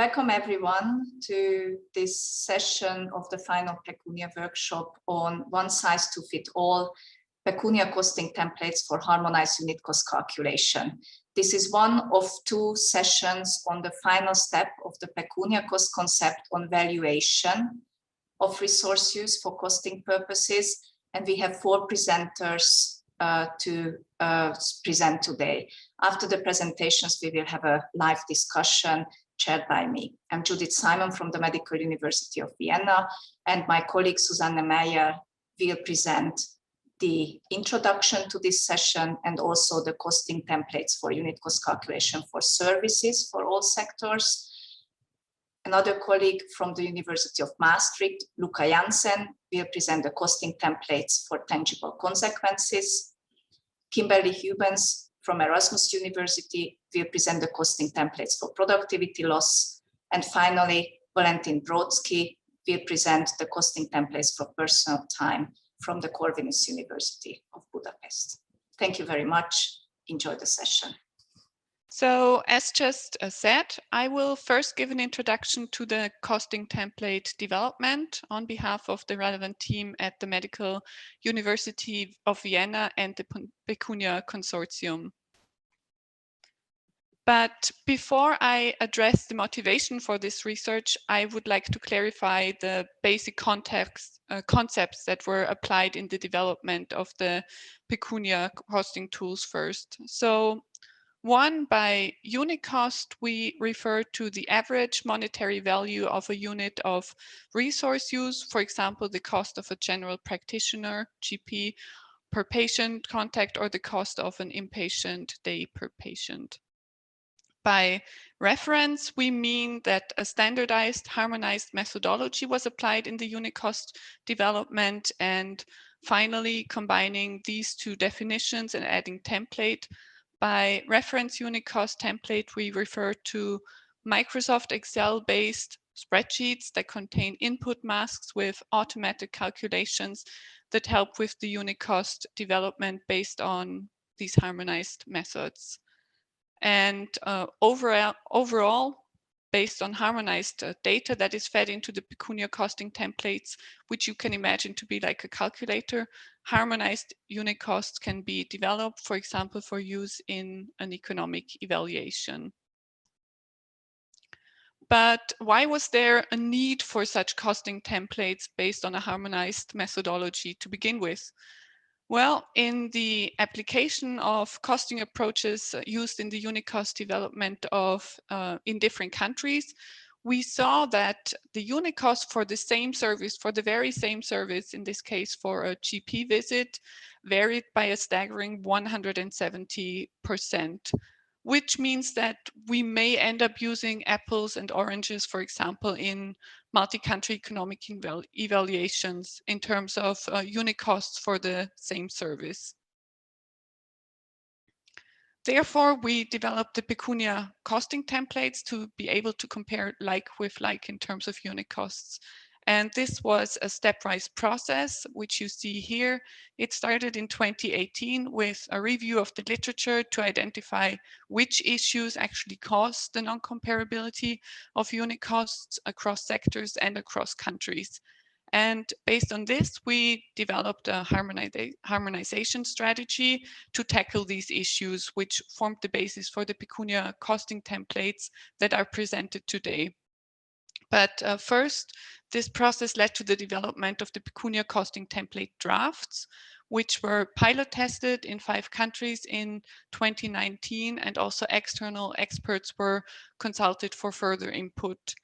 Welcome everyone to this session of the final PECUNIA workshop on one size to fit all PECUNIA costing templates for harmonized unit cost calculation. This is one of two sessions on the final step of the PECUNIA cost concept on valuation of resource use for costing purposes, and we have four presenters to present today. After the presentations, we will have a live discussion chaired by me. I'm Judith Simon from the Medical University of Vienna, and my colleague Susanne Meyer will present the introduction to this session and also the costing templates for unit cost calculation for services for all sectors. Another colleague from the University of Maastricht, Luca Jansen, will present the costing templates for tangible consequences. Kimberly Hubens from Erasmus University will present the costing templates for productivity loss. And finally, Valentin Brodsky will present the costing templates for personal time from the Corvinus University of Budapest. Thank you very much. Enjoy the session. So, as just said, I will first give an introduction to the costing template development on behalf of the relevant team at the Medical University of Vienna and the PECUNIA Consortium. But before I address the motivation for this research, I would like to clarify the basic concepts that were applied in the development of the PECUNIA costing tools first. So, one, by unit cost, we refer to the average monetary value of a unit of resource use, for example, the cost of a general practitioner, GP, per patient contact, or the cost of an inpatient day per patient. By reference, we mean that a standardized, harmonized methodology was applied in the unit cost development. And finally, combining these two definitions and adding template. By reference unit cost template, we refer to Microsoft Excel-based spreadsheets that contain input masks with automatic calculations that help with the unit cost development based on these harmonized methods. And overall, based on harmonized data that is fed into the PECUNIA costing templates, which you can imagine to be like a calculator, harmonized unit costs can be developed, for example, for use in an economic evaluation. But why was there a need for such costing templates based on a harmonized methodology to begin with? Well, in the application of costing approaches used in the unit cost development of in different countries, we saw that the unit cost for the same service, for the very same service, in this case for a GP visit, varied by a staggering 170%, which means that we may end up using apples and oranges, for example, in multi-country economic evaluations in terms of unit costs for the same service. Therefore, we developed the PECUNIA costing templates to be able to compare like with like in terms of unit costs. And this was a stepwise process, which you see here. It started in 2018 with a review of the literature to identify which issues actually cause the non-comparability of unit costs across sectors and across countries. And based on this, we developed a harmonization strategy to tackle these issues, which formed the basis for the PECUNIA costing templates that are presented today. But first, this process led to the development of the PECUNIA costing template drafts, which were pilot tested in 5 countries in 2019, and also external experts were consulted for further input.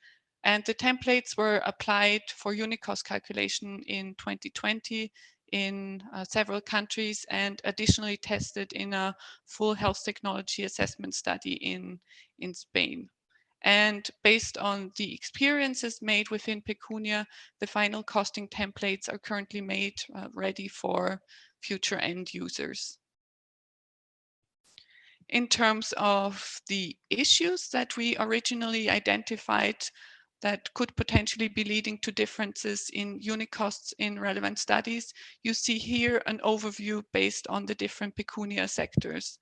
And the templates were applied for unit cost calculation in 2020 in several countries, and additionally tested in a full health technology assessment study in Spain. And based on the experiences made within PECUNIA, the final costing templates are currently made ready for future end users. In terms of the issues that we originally identified that could potentially be leading to differences in unit costs in relevant studies, you see here an overview based on the different PECUNIA sectors.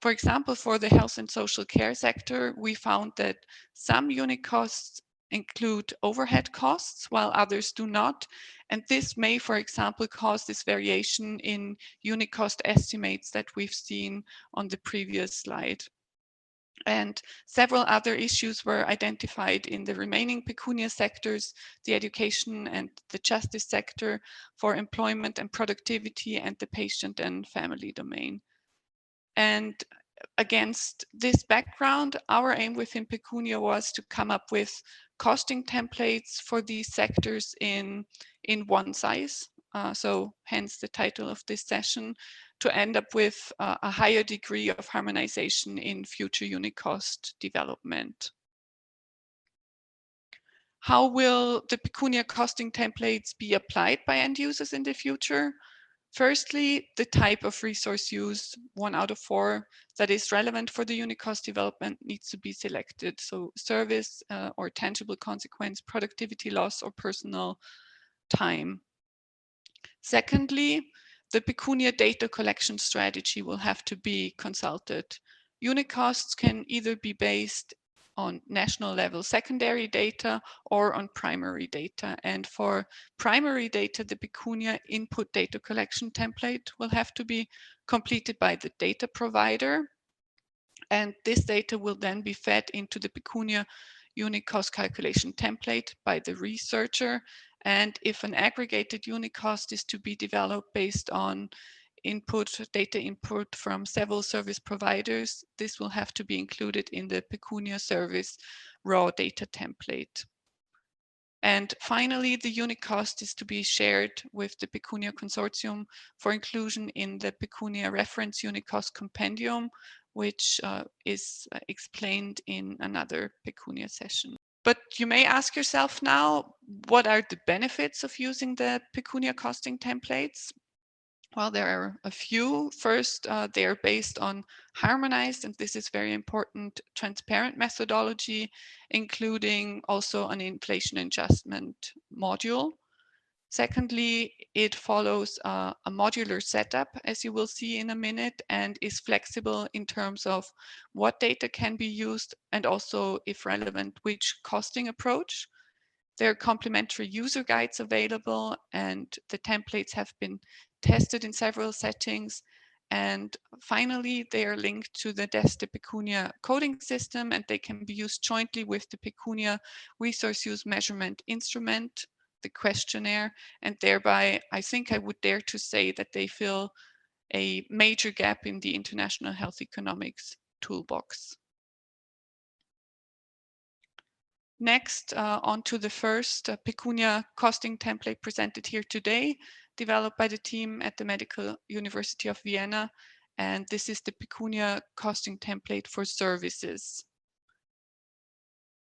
For example, for the health and social care sector, we found that some unit costs include overhead costs while others do not. And this may, for example, cause this variation in unit cost estimates that we've seen on the previous slide. And several other issues were identified in the remaining PECUNIA sectors, the education and the justice sector, for employment and productivity, and the patient and family domain. And against this background, our aim within PECUNIA was to come up with costing templates for these sectors in one size. So hence the title of this session, to end up with a higher degree of harmonization in future unit cost development. How will the PECUNIA costing templates be applied by end users in the future? Firstly, the type of resource used, 1 out of 4, that is relevant for the unit cost development needs to be selected. So service or tangible consequence, productivity loss, or personal time. Secondly, the PECUNIA data collection strategy will have to be consulted. Unit costs can either be based on national level secondary data or on primary data. And for primary data, the PECUNIA input data collection template will have to be completed by the data provider. And this data will then be fed into the PECUNIA unit cost calculation template by the researcher. And if an aggregated unit cost is to be developed based on data input from several service providers, this will have to be included in the PECUNIA service raw data template. And finally, the unit cost is to be shared with the PECUNIA consortium for inclusion in the PECUNIA reference unit cost compendium, which is explained in another PECUNIA session. But you may ask yourself now, what are the benefits of using the PECUNIA costing templates? Well, there are a few. First, they are based on harmonized, and this is very important, transparent methodology, including also an inflation adjustment module. Secondly, it follows a modular setup, as you will see in a minute, and is flexible in terms of what data can be used and also, if relevant, which costing approach. There are complementary user guides available, and the templates have been tested in several settings. And finally, they are linked to the DESTE PECUNIA coding system, and they can be used jointly with the PECUNIA resource use measurement instrument, the questionnaire, and thereby I think I would dare to say that they fill a major gap in the international health economics toolbox. Next, on to the first PECUNIA costing template presented here today, developed by the team at the Medical University of Vienna. And this is the PECUNIA costing template for services.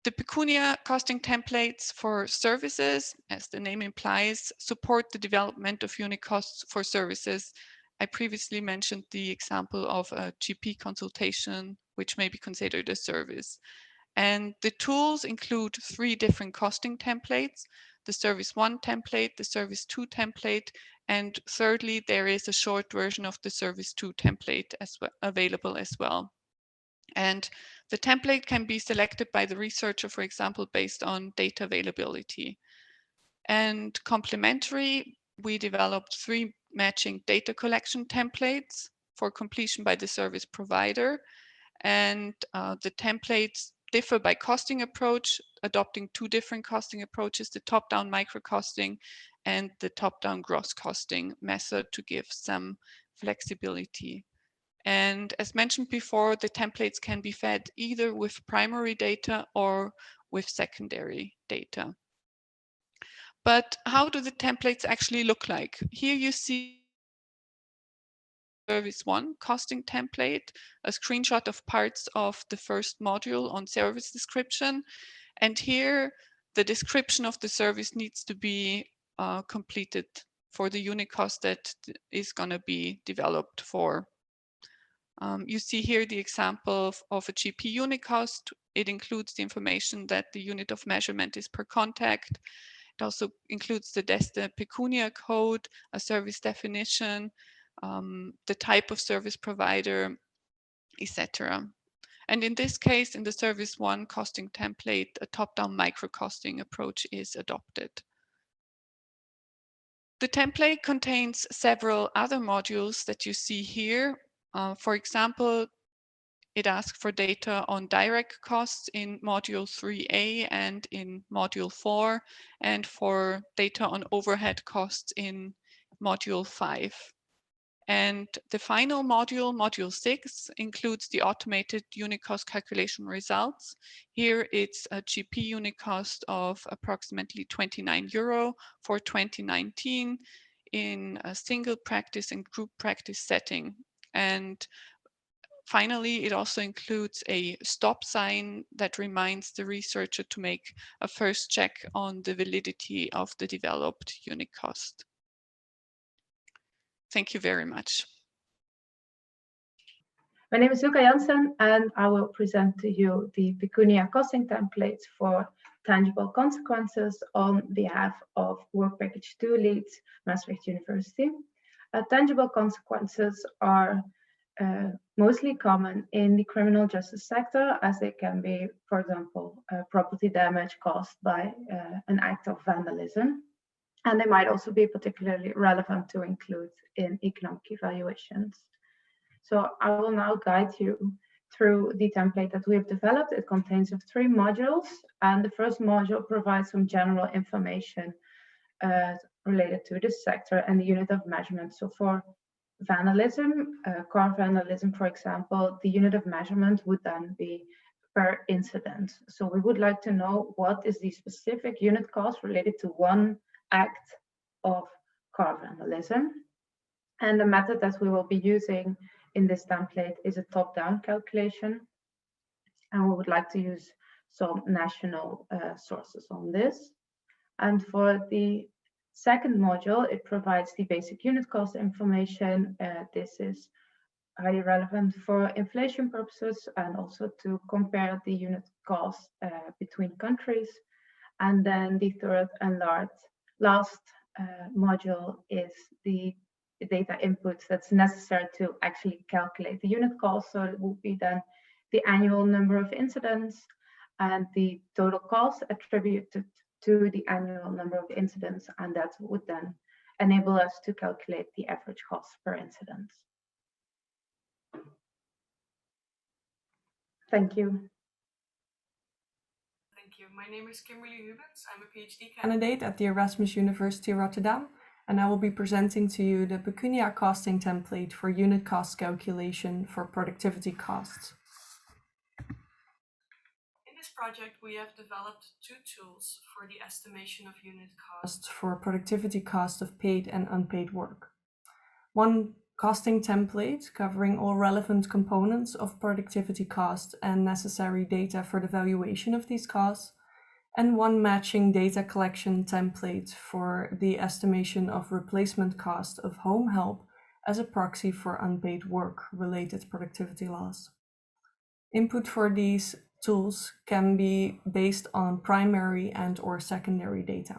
The PECUNIA costing templates for services, as the name implies, support the development of unit costs for services. I previously mentioned the example of a GP consultation, which may be considered a service. And the tools include 3 different costing templates: the Service 1 template, the Service 2 template, and thirdly, there is a short version of the Service 2 template available as well. And the template can be selected by the researcher, for example, based on data availability. And complementary, we developed 3 matching data collection templates for completion by the service provider. And the templates differ by costing approach, adopting 2 different costing approaches, the top-down micro-costing and the top-down gross costing method, to give some flexibility. And as mentioned before, the templates can be fed either with primary data or with secondary data. But how do the templates actually look like? Here you see Service 1 costing template, a screenshot of parts of the first module on service description. And here, the description of the service needs to be completed for the unit cost that is going to be developed for. You see here the example of a GP unit cost. It includes the information that the unit of measurement is per contact. It also includes the DESTE PECUNIA code, a service definition, the type of service provider, etc. And in this case, in the Service 1 costing template, a top-down micro-costing approach is adopted. The template contains several other modules that you see here. For example, it asks for data on direct costs in module 3A and in module 4, and for data on overhead costs in module 5. And the final module, module 6, includes the automated unit cost calculation results. Here it's a GP unit cost of approximately €29 for 2019 in a single practice and group practice setting. And finally, it also includes a stop sign that reminds the researcher to make a first check on the validity of the developed unit cost. Thank you very much. My name is Luca Jansen, and I will present to you the PECUNIA Costing Templates for tangible consequences on behalf of Work Package 2 leads, Maastricht University. Tangible consequences are mostly common in the criminal justice sector, as they can be, for example, property damage caused by an act of vandalism. And they might also be particularly relevant to include in economic evaluations. So I will now guide you through the template that we have developed. It contains of 3 modules, and the first module provides some general information related to this sector and the unit of measurement. So for vandalism, car vandalism, for example, the unit of measurement would then be per incident. So we would like to know what is the specific unit cost related to one act of car vandalism. And the method that we will be using in this template is a top-down calculation. And we would like to use some national sources on this. And for the second module, it provides the basic unit cost information. This is highly relevant for inflation purposes and also to compare the unit cost between countries. And then the third and last module is the data inputs that's necessary to actually calculate the unit cost. So it will be then the annual number of incidents and the total cost attributed to the annual number of incidents, and that would then enable us to calculate the average cost per incident. Thank you. Thank you. My name is Kimberly Hubens. I'm a PhD candidate at the Erasmus University Rotterdam, and I will be presenting to you the PECUNIA Costing Template for unit cost calculation for productivity costs. In this project, we have developed 2 tools for the estimation of unit costs for productivity cost of paid and unpaid work. One costing template covering all relevant components of productivity cost and necessary data for the valuation of these costs, and one matching data collection template for the estimation of replacement cost of home help as a proxy for unpaid work-related productivity loss. Input for these tools can be based on primary and/or secondary data.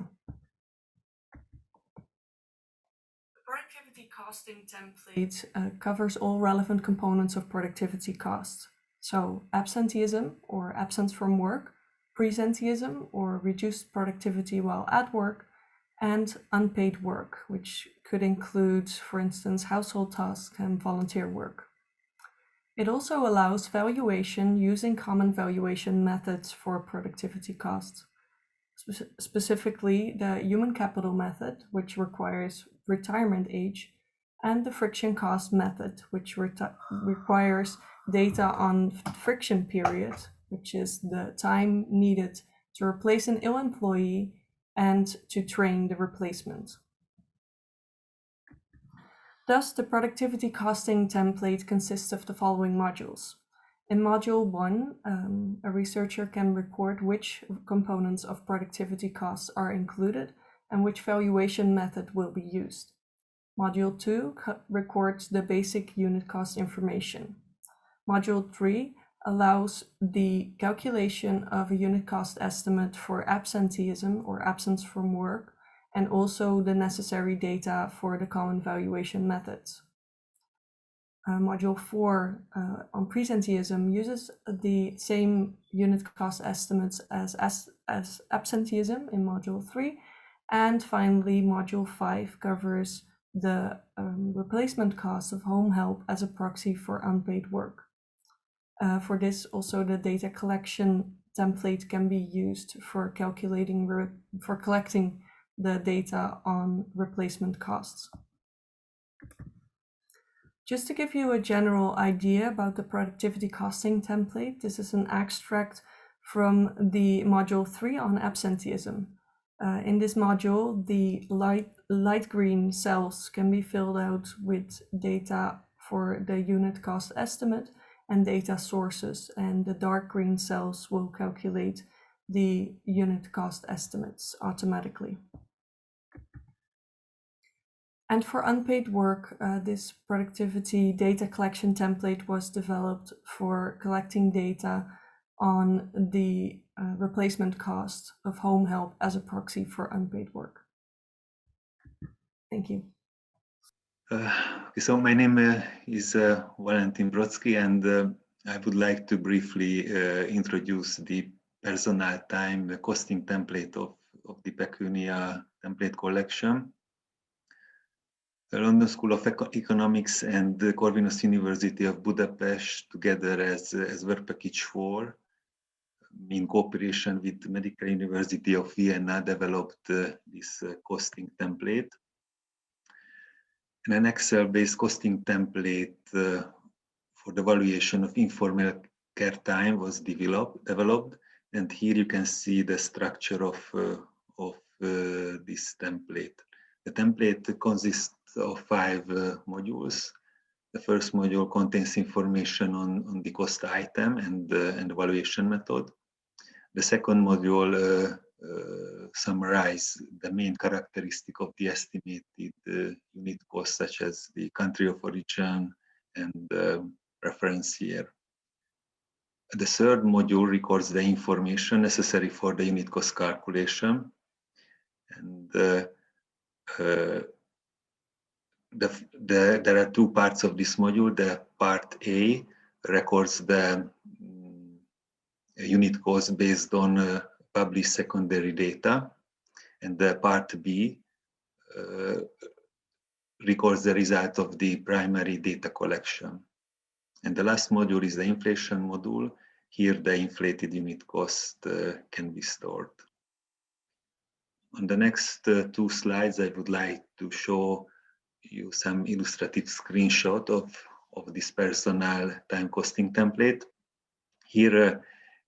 The productivity costing template covers all relevant components of productivity cost. So absenteeism or absence from work, presenteeism or reduced productivity while at work, and unpaid work, which could include, for instance, household tasks and volunteer work. It also allows valuation using common valuation methods for productivity costs, specifically the human capital method, which requires retirement age, and the friction cost method, which requires data on friction period, which is the time needed to replace an ill employee and to train the replacement. Thus, the productivity costing template consists of the following modules. In module 1, a researcher can record which components of productivity costs are included and which valuation method will be used. Module 2 records the basic unit cost information. Module 3 allows the calculation of a unit cost estimate for absenteeism or absence from work, and also the necessary data for the common valuation methods. Module 4 on presenteeism uses the same unit cost estimates as absenteeism in Module 3. And finally, Module 5 covers the replacement cost of home help as a proxy for unpaid work. For this, also the data collection template can be used for collecting the data on replacement costs. Just to give you a general idea about the productivity costing template, this is an extract from the Module 3 on absenteeism. In this module, the light green cells can be filled out with data for the unit cost estimate and data sources, and the dark green cells will calculate the unit cost estimates automatically. And for unpaid work, this productivity data collection template was developed for collecting data on the replacement cost of home help as a proxy for unpaid work. Thank you. So my name is Valentin Brodsky, and I would like to briefly introduce the personal time costing template of the PECUNIA template collection. The London School of Economics and the Corvinus University of Budapest, together as Work Package 4, in cooperation with the Medical University of Vienna, developed this costing template. And an Excel-based costing template for the valuation of informal care time was developed. And here you can see the structure of this template. The template consists of 5 modules. The first module contains information on the cost item and the valuation method. The second module summarizes the main characteristic of the estimated unit cost, such as the country of origin and reference year. The third module records the information necessary for the unit cost calculation. And there are 2 parts of this module. The part A records the unit cost based on published secondary data, and the part B records the result of the primary data collection. And the last module is the inflation module. Here the inflated unit cost can be stored. On the next 2 slides, I would like to show you some illustrative screenshot of this personal time costing template. Here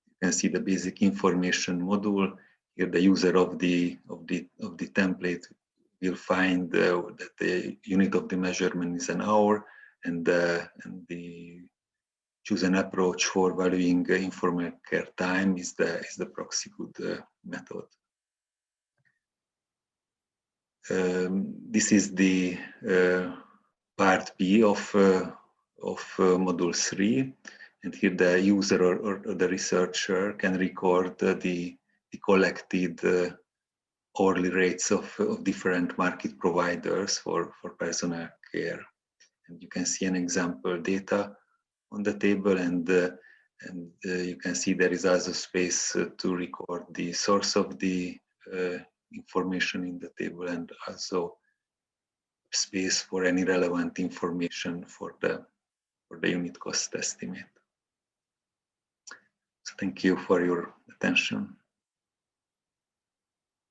you can see the basic information module. Here the user of the template will find that the unit of the measurement is an hour, and the chosen approach for valuing informal care time is the proxy good method. This is the part B of module 3, and here the user or the researcher can record the collected hourly rates of different market providers for personal care. And you can see an example data on the table, and you can see there is also space to record the source of the information in the table, and also space for any relevant information for the unit cost estimate. So thank you for your attention.